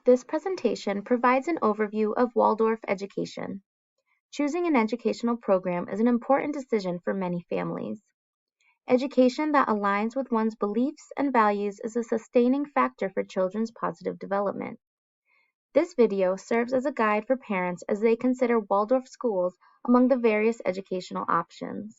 This presentation provides an overview of Waldorf education. Choosing an educational program is an important decision for many families. Education that aligns with one's beliefs and values is a sustaining factor for children's positive development. This video serves as a guide for parents as they consider Waldorf schools among the various educational options.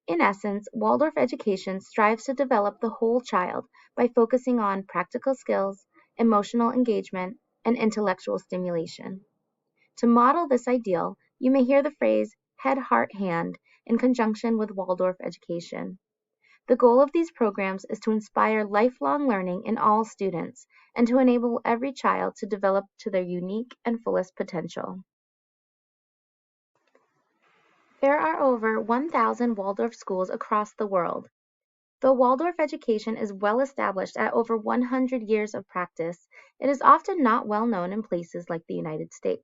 In essence, Waldorf education strives to develop the whole child by focusing on practical skills, emotional engagement, and intellectual stimulation. To model this ideal, you may hear the phrase head, heart, hand in conjunction with Waldorf education. The goal of these programs is to inspire lifelong learning in all students and to enable every child to develop to their unique and fullest potential. There are over 1,000 Waldorf schools across the world. Though Waldorf education is well established at over 100 years of practice, it is often not well known in places like the United States.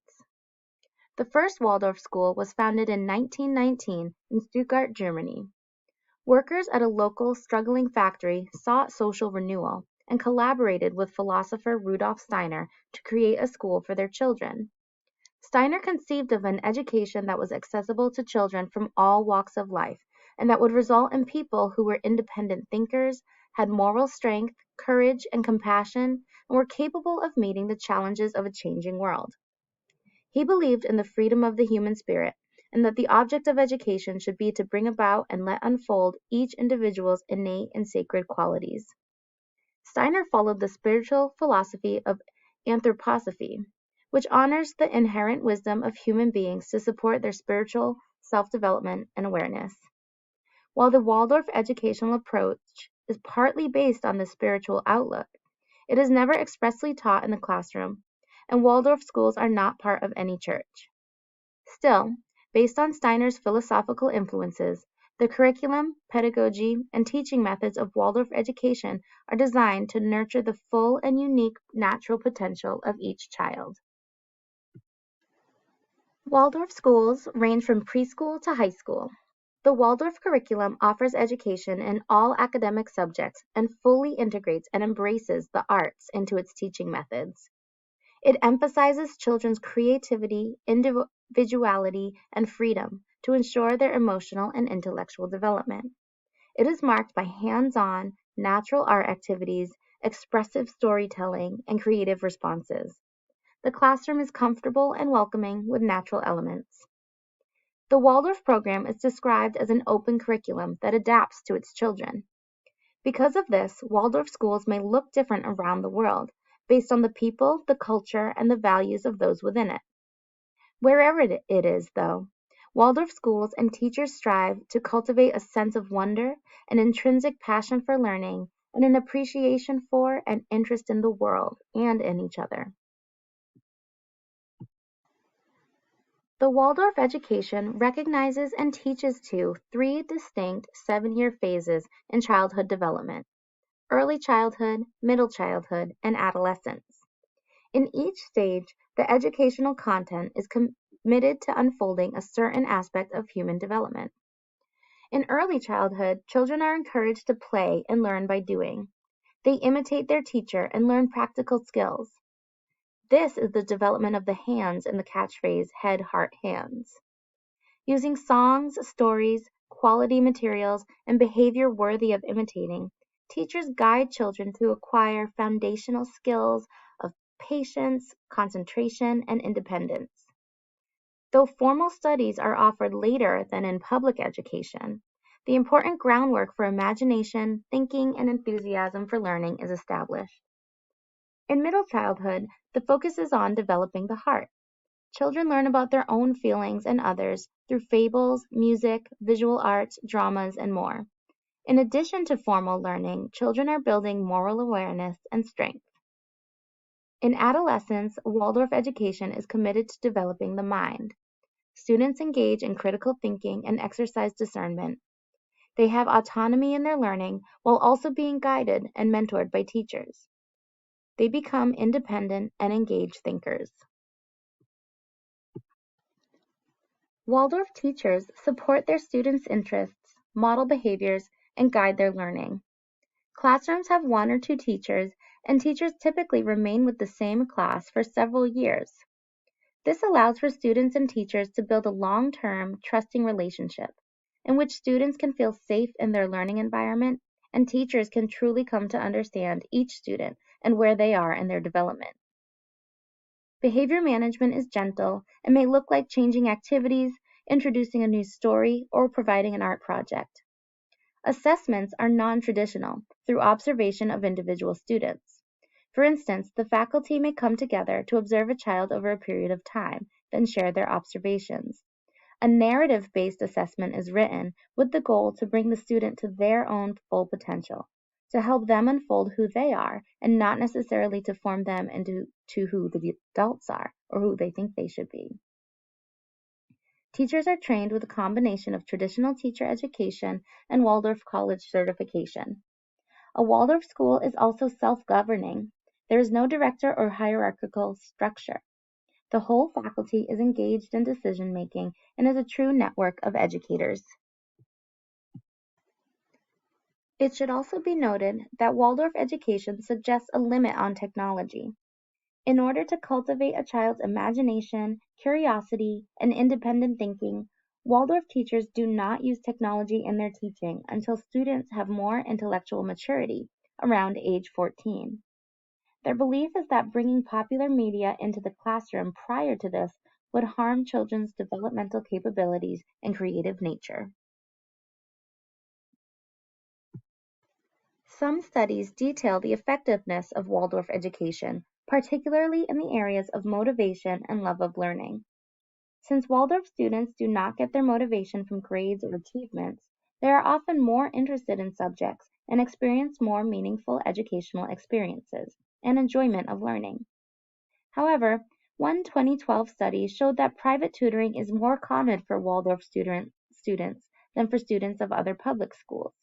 The first Waldorf school was founded in 1919 in Stuttgart, Germany. Workers at a local struggling factory sought social renewal and collaborated with philosopher Rudolf Steiner to create a school for their children. Steiner conceived of an education that was accessible to children from all walks of life and that would result in people who were independent thinkers, had moral strength, courage, and compassion, and were capable of meeting the challenges of a changing world. He believed in the freedom of the human spirit and that the object of education should be to bring about and let unfold each individual's innate and sacred qualities. Steiner followed the spiritual philosophy of anthroposophy, which honors the inherent wisdom of human beings to support their spiritual self-development and awareness. While the Waldorf educational approach is partly based on the spiritual outlook, it is never expressly taught in the classroom, and Waldorf schools are not part of any church. Still, based on Steiner's philosophical influences, the curriculum, pedagogy, and teaching methods of Waldorf education are designed to nurture the full and unique natural potential of each child. Waldorf schools range from preschool to high school. The Waldorf curriculum offers education in all academic subjects and fully integrates and embraces the arts into its teaching methods. It emphasizes children's creativity, individuality, and freedom to ensure their emotional and intellectual development. It is marked by hands-on, natural art activities, expressive storytelling, and creative responses. The classroom is comfortable and welcoming with natural elements. The Waldorf program is described as an open curriculum that adapts to its children. Because of this, Waldorf schools may look different around the world, based on the people, the culture, and the values of those within it. Wherever it is, though, Waldorf schools and teachers strive to cultivate a sense of wonder, an intrinsic passion for learning, and an appreciation for and interest in the world and in each other. The Waldorf education recognizes and teaches to 3 distinct 7-year phases in childhood development: early childhood, middle childhood, and adolescence. In each stage, the educational content is committed to unfolding a certain aspect of human development. In early childhood, children are encouraged to play and learn by doing. They imitate their teacher and learn practical skills. This is the development of the hands in the catchphrase head, heart, hands. Using songs, stories, quality materials, and behavior worthy of imitating, teachers guide children to acquire foundational skills of patience, concentration, and independence. Though formal studies are offered later than in public education, the important groundwork for imagination, thinking, and enthusiasm for learning is established. In middle childhood, the focus is on developing the heart. Children learn about their own feelings and others through fables, music, visual arts, dramas, and more. In addition to formal learning, children are building moral awareness and strength. In adolescence, Waldorf education is committed to developing the mind. Students engage in critical thinking and exercise discernment. They have autonomy in their learning while also being guided and mentored by teachers. They become independent and engaged thinkers. Waldorf teachers support their students' interests, model behaviors, and guide their learning. Classrooms have 1 or 2 teachers, and teachers typically remain with the same class for several years. This allows for students and teachers to build a long-term, trusting relationship in which students can feel safe in their learning environment and teachers can truly come to understand each student and where they are in their development. Behavior management is gentle and may look like changing activities, introducing a new story, or providing an art project. Assessments are non-traditional through observation of individual students. For instance, the faculty may come together to observe a child over a period of time, then share their observations. A narrative-based assessment is written with the goal to bring the student to their own full potential, to help them unfold who they are and not necessarily to form them into who the adults are or who they think they should be. Teachers are trained with a combination of traditional teacher education and Waldorf College certification. A Waldorf school is also self-governing. There is no director or hierarchical structure. The whole faculty is engaged in decision-making and is a true network of educators. It should also be noted that Waldorf education suggests a limit on technology. In order to cultivate a child's imagination, curiosity, and independent thinking, Waldorf teachers do not use technology in their teaching until students have more intellectual maturity, around age 14. Their belief is that bringing popular media into the classroom prior to this would harm children's developmental capabilities and creative nature. Some studies detail the effectiveness of Waldorf education, particularly in the areas of motivation and love of learning. Since Waldorf students do not get their motivation from grades or achievements, they are often more interested in subjects and experience more meaningful educational experiences and enjoyment of learning. However, one 2012 study showed that private tutoring is more common for Waldorf students than for students of other public schools.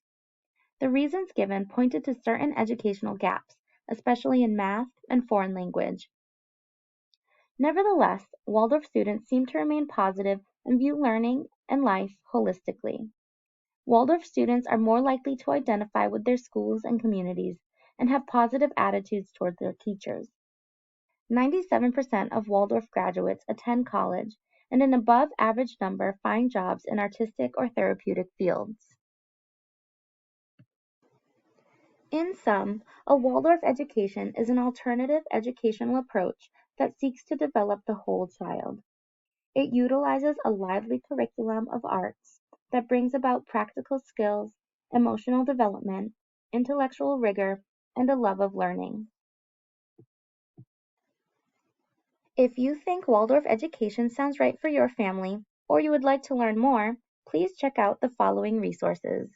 The reasons given pointed to certain educational gaps, especially in math and foreign language. Nevertheless, Waldorf students seem to remain positive and view learning and life holistically. Waldorf students are more likely to identify with their schools and communities and have positive attitudes toward their teachers. 97% of Waldorf graduates attend college, and an above average number find jobs in artistic or therapeutic fields. In sum, a Waldorf education is an alternative educational approach that seeks to develop the whole child. It utilizes a lively curriculum of arts that brings about practical skills, emotional development, intellectual rigor, and a love of learning. If you think Waldorf education sounds right for your family, or you would like to learn more, please check out the following resources.